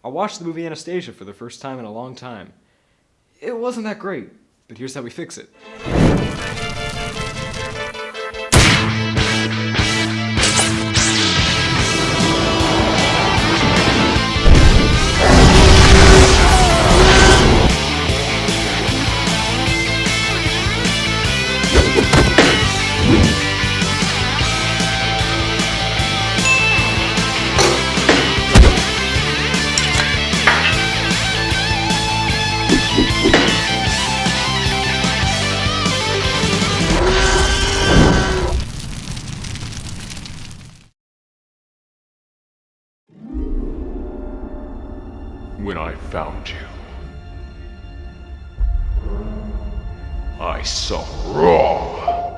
I watched the movie Anastasia for the first time in a long time. It wasn't that great, but here's how we fix it. When I found you, I saw raw,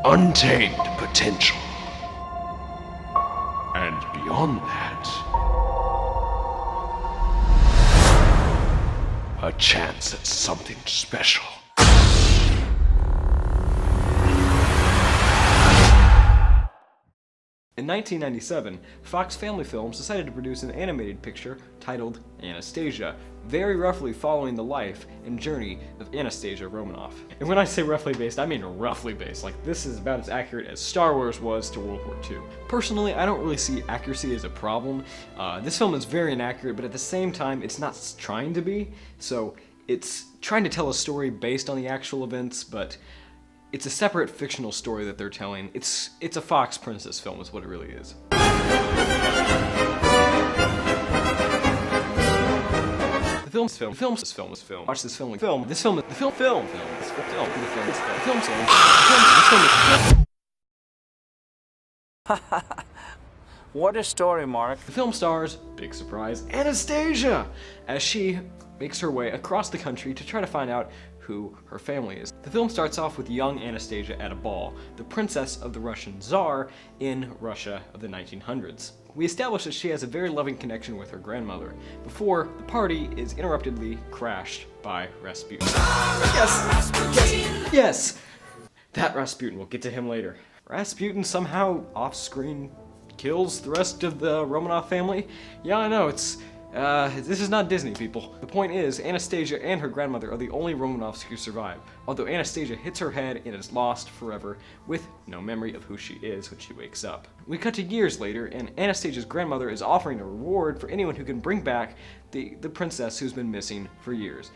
untamed potential. And beyond that, a chance at something special. In 1997, Fox Family Films decided to produce an animated picture titled Anastasia, very roughly following the life and journey of Anastasia Romanoff. And when I say roughly based, I mean roughly based. Like, this is about as accurate as Star Wars was to World War II. Personally, I don't really see accuracy as a problem. This film is very inaccurate, but at the same time, it's not trying to be. So, it's trying to tell a story based on the actual events, but it's a separate fictional story that they're telling. It's a Fox princess film is what it really is. Watch this film. What a story, Mark. The film stars, big surprise, Anastasia, as she makes her way across the country to try to find out who her family is. The film starts off with young Anastasia at a ball, the princess of the Russian Tsar in Russia of the 1900s. We establish that she has a very loving connection with her grandmother, before the party is interruptedly crashed by Rasputin. Yes! That Rasputin, we'll get to him later. Rasputin somehow off-screen kills the rest of the Romanov family? Yeah, I know, this is not Disney, people. The point is, Anastasia and her grandmother are the only Romanovs who survive, although Anastasia hits her head and is lost forever, with no memory of who she is when she wakes up. We cut to years later, and Anastasia's grandmother is offering a reward for anyone who can bring back the princess who's been missing for years.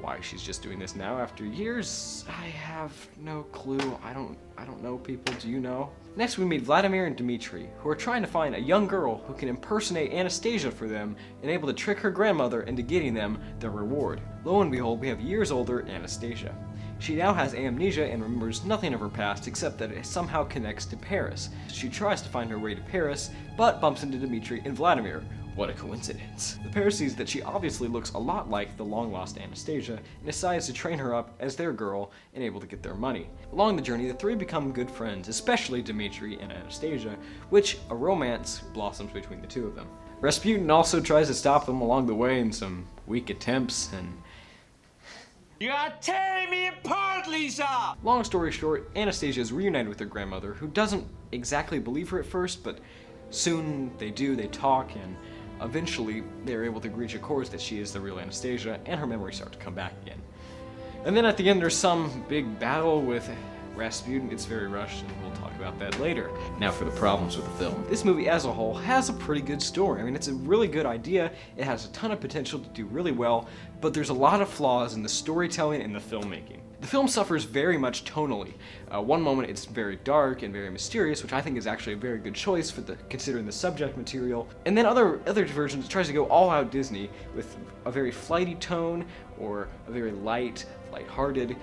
Why she's just doing this now after years, I have no clue. I don't know, people. Do you know? Next we meet Vladimir and Dmitri, who are trying to find a young girl who can impersonate Anastasia for them and able to trick her grandmother into getting them their reward. Lo and behold, we have years older Anastasia. She now has amnesia and remembers nothing of her past except that it somehow connects to Paris. She tries to find her way to Paris, but bumps into Dmitri and Vladimir. What a coincidence. The pair sees that she obviously looks a lot like the long-lost Anastasia and decides to train her up as their girl and able to get their money. Along the journey, the three become good friends, especially Dmitri and Anastasia, which a romance blossoms between the two of them. Rasputin also tries to stop them along the way in some weak attempts, and You are tearing me apart, Lisa! long story short, Anastasia is reunited with her grandmother, who doesn't exactly believe her at first, but soon they do, they talk, and eventually they're able to reach a chorus that she is the real Anastasia, and her memories start to come back again. And then at the end there's some big battle with Rasputin. It's very rushed, and we'll talk about that later. Now for the problems with the film. This movie as a whole has a pretty good story. I mean, it's a really good idea, it has a ton of potential to do really well, but there's a lot of flaws in the storytelling and the filmmaking. The film suffers very much tonally. One moment it's very dark and very mysterious, which I think is actually a very good choice for considering the subject material. And then other versions it tries to go all out Disney with a very flighty tone or a very light-hearted,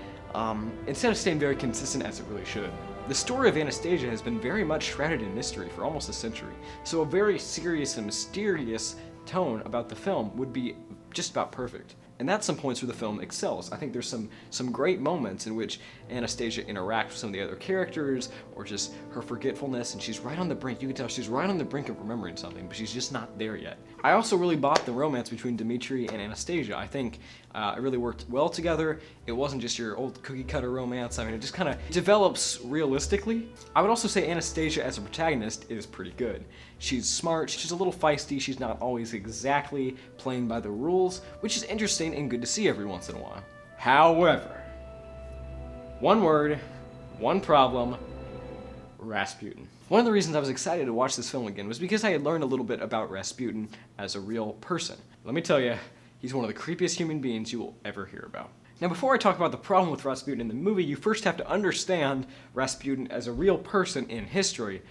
instead of staying very consistent as it really should. The story of Anastasia has been very much shrouded in mystery for almost a century, so a very serious and mysterious tone about the film would be just about perfect. And that's some points where the film excels. I think there's some great moments in which Anastasia interacts with some of the other characters, or just her forgetfulness, and she's right on the brink. You can tell she's right on the brink of remembering something, but she's just not there yet. I also really bought the romance between Dmitri and Anastasia. I think it really worked well together. It wasn't just your old cookie-cutter romance. I mean, it just kind of develops realistically. I would also say Anastasia as a protagonist is pretty good. She's smart, she's a little feisty, she's not always exactly playing by the rules, which is interesting and good to see every once in a while. However, one word, one problem, Rasputin. One of the reasons I was excited to watch this film again was because I had learned a little bit about Rasputin as a real person. Let me tell you, he's one of the creepiest human beings you will ever hear about. Now, before I talk about the problem with Rasputin in the movie, you first have to understand Rasputin as a real person in history,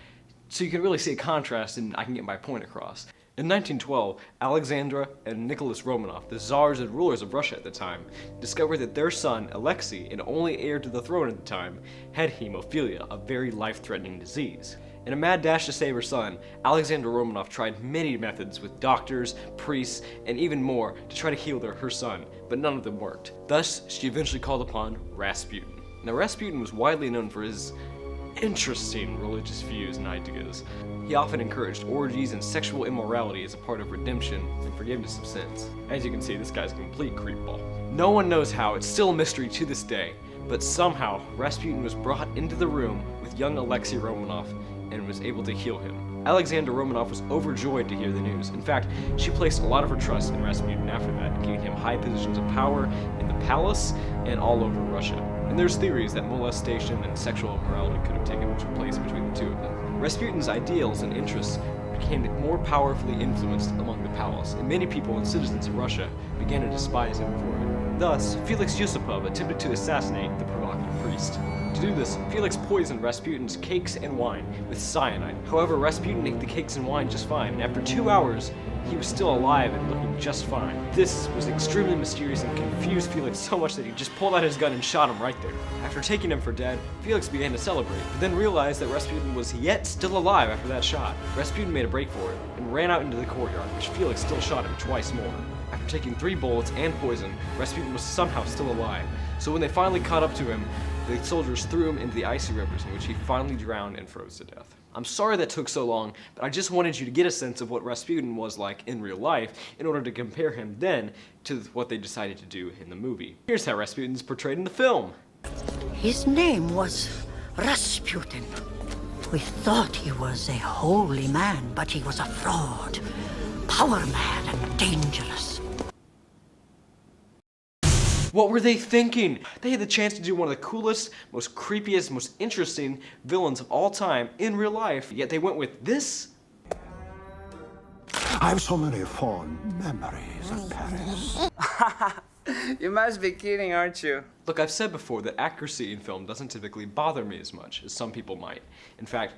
so you can really see a contrast and I can get my point across. In 1912, Alexandra and Nicholas Romanov, the czars and rulers of Russia at the time, discovered that their son, Alexei, and only heir to the throne at the time, had hemophilia, a very life-threatening disease. In a mad dash to save her son, Alexandra Romanov tried many methods with doctors, priests, and even more to try to heal her son, but none of them worked. Thus, she eventually called upon Rasputin. Now, Rasputin was widely known for his interesting religious views and ideas. He often encouraged orgies and sexual immorality as a part of redemption and forgiveness of sins. As you can see, this guy's a complete creepball. No one knows how, it's still a mystery to this day, but somehow Rasputin was brought into the room with young Alexei Romanov and was able to heal him. Alexandra Romanov was overjoyed to hear the news. In fact, she placed a lot of her trust in Rasputin after that, giving him high positions of power in the palace and all over Russia. And there's theories that molestation and sexual immorality could have taken place between the two of them. Rasputin's ideals and interests became more powerfully influenced among the palace, and many people and citizens of Russia began to despise him for it. Thus, Felix Yusupov attempted to assassinate the provocative priest. To do this, Felix poisoned Rasputin's cakes and wine with cyanide. However, Rasputin ate the cakes and wine just fine, and after 2 hours, he was still alive and looking just fine. This was extremely mysterious and confused Felix so much that he just pulled out his gun and shot him right there. After taking him for dead, Felix began to celebrate, but then realized that Rasputin was yet still alive after that shot. Rasputin made a break for it and ran out into the courtyard, which Felix still shot him twice more. After taking 3 bullets and poison, Rasputin was somehow still alive. So when they finally caught up to him, the soldiers threw him into the icy rivers in which he finally drowned and froze to death. I'm sorry that took so long, but I just wanted you to get a sense of what Rasputin was like in real life in order to compare him then to what they decided to do in the movie. Here's how Rasputin's portrayed in the film. His name was Rasputin. We thought he was a holy man, but he was a fraud, power mad and dangerous. What were they thinking? They had the chance to do one of the coolest, most creepiest, most interesting villains of all time in real life, yet they went with this? I have so many fond memories of Paris. You must be kidding, aren't you? Look, I've said before that accuracy in film doesn't typically bother me as much as some people might. In fact,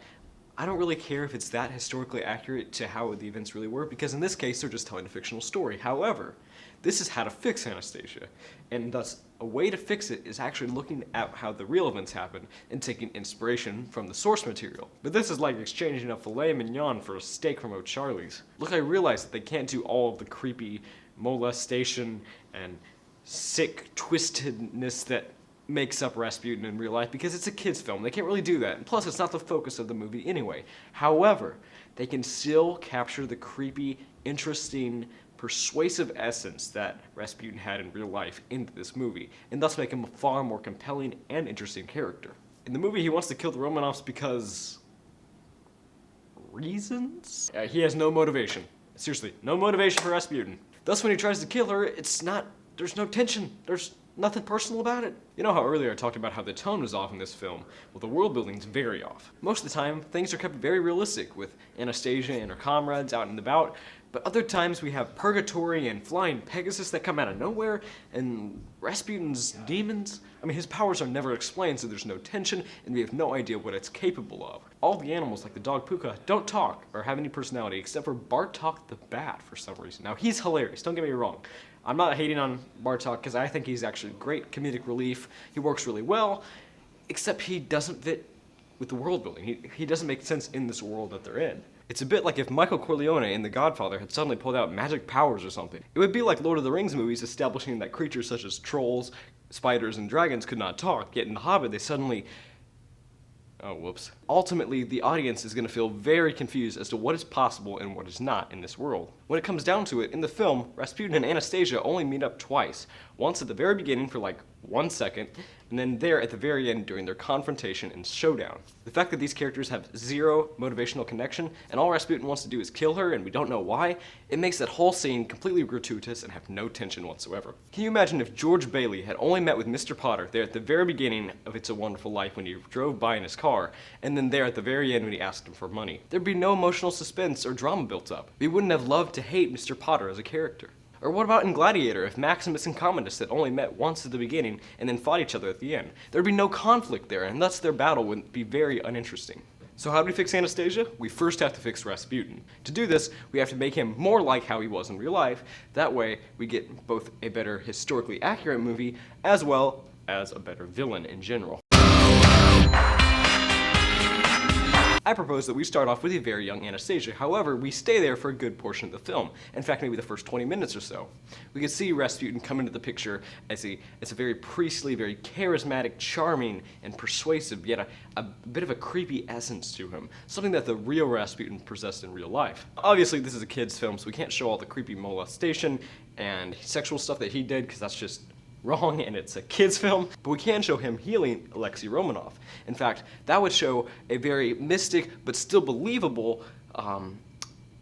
I don't really care if it's that historically accurate to how the events really were, because in this case, they're just telling a fictional story. However, this is how to fix Anastasia, and thus a way to fix it is actually looking at how the real events happen and taking inspiration from the source material. But this is like exchanging a filet mignon for a steak from O'Charlie's. Look, I realize that they can't do all of the creepy molestation and sick twistedness that makes up Rasputin in real life because it's a kid's film. They can't really do that. And plus, it's not the focus of the movie anyway. However, they can still capture the creepy, interesting, persuasive essence that Rasputin had in real life into this movie, and thus make him a far more compelling and interesting character. In the movie, he wants to kill the Romanovs because reasons? He has no motivation. Seriously, no motivation for Rasputin. Thus, when he tries to kill her, there's no tension. There's nothing personal about it. You know how earlier I talked about how the tone was off in this film? Well, the world building's very off. Most of the time, things are kept very realistic with Anastasia and her comrades out and about, but other times we have Purgatory and Flying Pegasus that come out of nowhere, and Rasputin's demons. I mean, his powers are never explained, so there's no tension, and we have no idea what it's capable of. All the animals, like the dog Puka, don't talk or have any personality, except for Bartok the bat for some reason. Now, he's hilarious, don't get me wrong. I'm not hating on Bartok because I think he's actually great comedic relief. He works really well, except he doesn't fit with the world building. He doesn't make sense in this world that they're in. It's a bit like if Michael Corleone in The Godfather had suddenly pulled out magic powers or something. It would be like Lord of the Rings movies establishing that creatures such as trolls, spiders, and dragons could not talk, yet in The Hobbit they suddenly... Oh, whoops. ultimately the audience is going to feel very confused as to what is possible and what is not in this world. When it comes down to it, in the film, Rasputin and Anastasia only meet up twice. Once at the very beginning for like 1 second, and then there at the very end during their confrontation and showdown. The fact that these characters have zero motivational connection, and all Rasputin wants to do is kill her, and we don't know why, it makes that whole scene completely gratuitous and have no tension whatsoever. Can you imagine if George Bailey had only met with Mr. Potter there at the very beginning of It's a Wonderful Life when he drove by in his car, and then there at the very end when he asked him for money? There'd be no emotional suspense or drama built up. We wouldn't have loved to hate Mr. Potter as a character. Or what about in Gladiator, if Maximus and Commodus had only met once at the beginning and then fought each other at the end? There'd be no conflict there, and thus their battle would be very uninteresting. So how do we fix Anastasia? We first have to fix Rasputin. To do this, we have to make him more like how he was in real life. That way, we get both a better historically accurate movie, as well as a better villain in general. I propose that we start off with a very young Anastasia. However, we stay there for a good portion of the film. In fact, maybe the first 20 minutes or so. We can see Rasputin come into the picture as a very priestly, very charismatic, charming, and persuasive, yet a bit of a creepy essence to him. Something that the real Rasputin possessed in real life. Obviously, this is a kid's film, so we can't show all the creepy molestation and sexual stuff that he did, because that's just wrong, and it's a kid's film, but we can show him healing Alexei Romanov. In fact, that would show a very mystic but still believable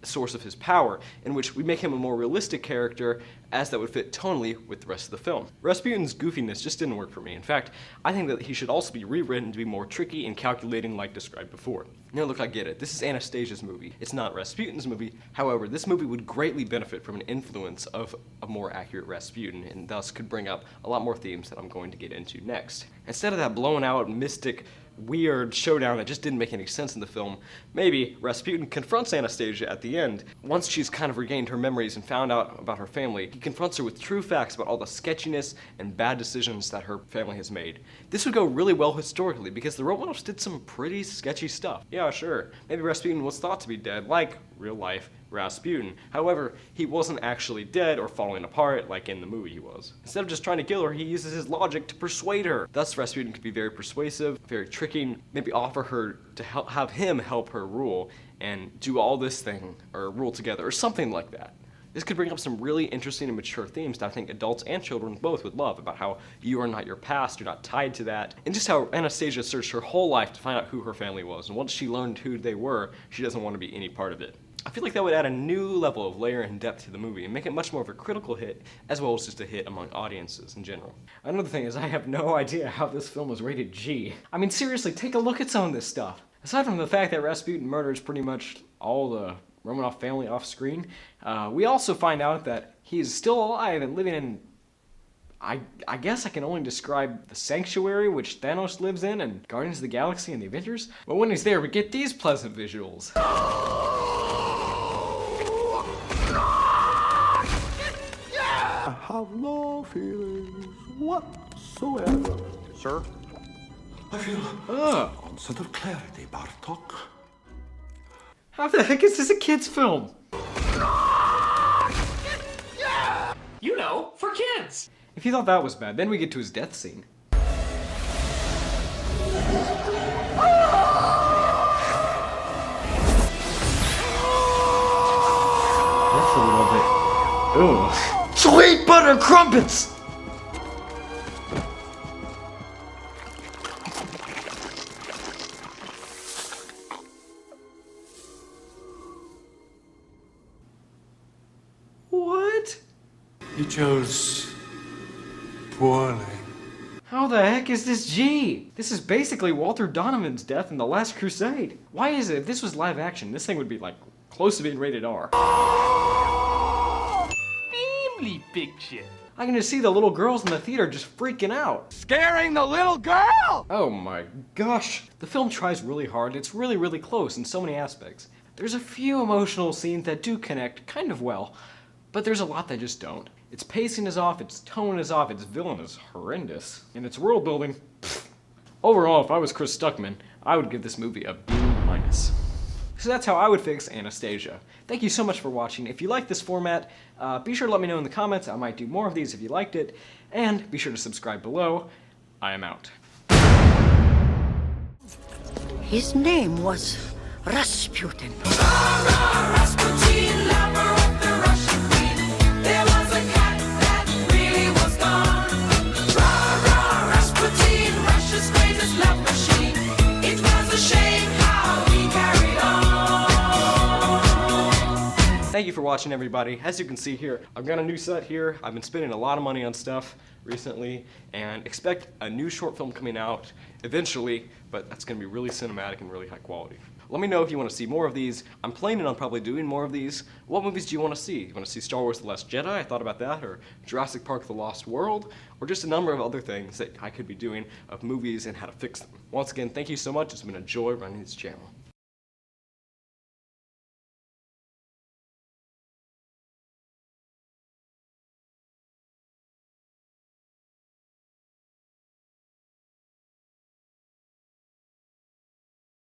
source of his power, in which we make him a more realistic character, as that would fit tonally with the rest of the film. Rasputin's goofiness just didn't work for me. In fact, I think that he should also be rewritten to be more tricky and calculating like described before. Now look, I get it. This is Anastasia's movie. It's not Rasputin's movie. However, this movie would greatly benefit from an influence of a more accurate Rasputin, and thus could bring up a lot more themes that I'm going to get into next. Instead of that blown out, mystic, weird showdown that just didn't make any sense in the film, maybe Rasputin confronts Anastasia at the end. Once she's kind of regained her memories and found out about her family, he confronts her with true facts about all the sketchiness and bad decisions that her family has made. This would go really well historically, because the Romanovs did some pretty sketchy stuff. Yeah, sure, maybe Rasputin was thought to be dead, like real life Rasputin. However, he wasn't actually dead or falling apart like in the movie he was. Instead of just trying to kill her, he uses his logic to persuade her. Thus, Rasputin could be very persuasive, very tricking, maybe offer her to have him help her rule and do all this thing, or rule together, or something like that. This could bring up some really interesting and mature themes that I think adults and children both would love, about how you are not your past, you're not tied to that, and just how Anastasia searched her whole life to find out who her family was, and once she learned who they were, she doesn't want to be any part of it. I feel like that would add a new level of layer and depth to the movie and make it much more of a critical hit, as well as just a hit among audiences in general. Another thing is, I have no idea how this film was rated G. I mean, seriously, take a look at some of this stuff. Aside from the fact that Rasputin murders pretty much all the Romanov family off screen, we also find out that he is still alive and living in, I guess I can only describe the sanctuary which Thanos lives in, and Guardians of the Galaxy and the Avengers. But when he's there, we get these pleasant visuals. I have no feelings whatsoever. Sir? I feel onset of clarity, Bartok. How the heck is this a kid's film? You know, for kids. If you thought that was bad, then we get to his death scene. That's a little bit... Ooh. Sweet butter crumpets! What? You chose poorly. How the heck is this G? This is basically Walter Donovan's death in The Last Crusade. Why is it, if this was live action, this thing would be like close to being rated R. Family picture. I can just see the little girls in the theater just freaking out. Scaring the little girl! Oh my gosh. The film tries really hard. It's really, really close in so many aspects. There's a few emotional scenes that do connect kind of well, but there's a lot that just don't. Its pacing is off, its tone is off, its villain is horrendous, and its world building, pfft. Overall, if I was Chris Stuckmann, I would give this movie a B-. So that's how I would fix Anastasia. Thank you so much for watching. If you like this format, be sure to let me know in the comments. I might do more of these if you liked it, and be sure to subscribe below. I am out. His name was Rasputin. Thank you for watching, everybody. As you can see here, I've got a new set here. I've been spending a lot of money on stuff recently, and expect a new short film coming out eventually, but that's going to be really cinematic and really high quality. Let me know if you want to see more of these. I'm planning on probably doing more of these. What movies do you want to see? You want to see Star Wars The Last Jedi? I thought about that. Or Jurassic Park The Lost World? Or just a number of other things that I could be doing of movies and how to fix them. Once again, thank you so much. It's been a joy running this channel.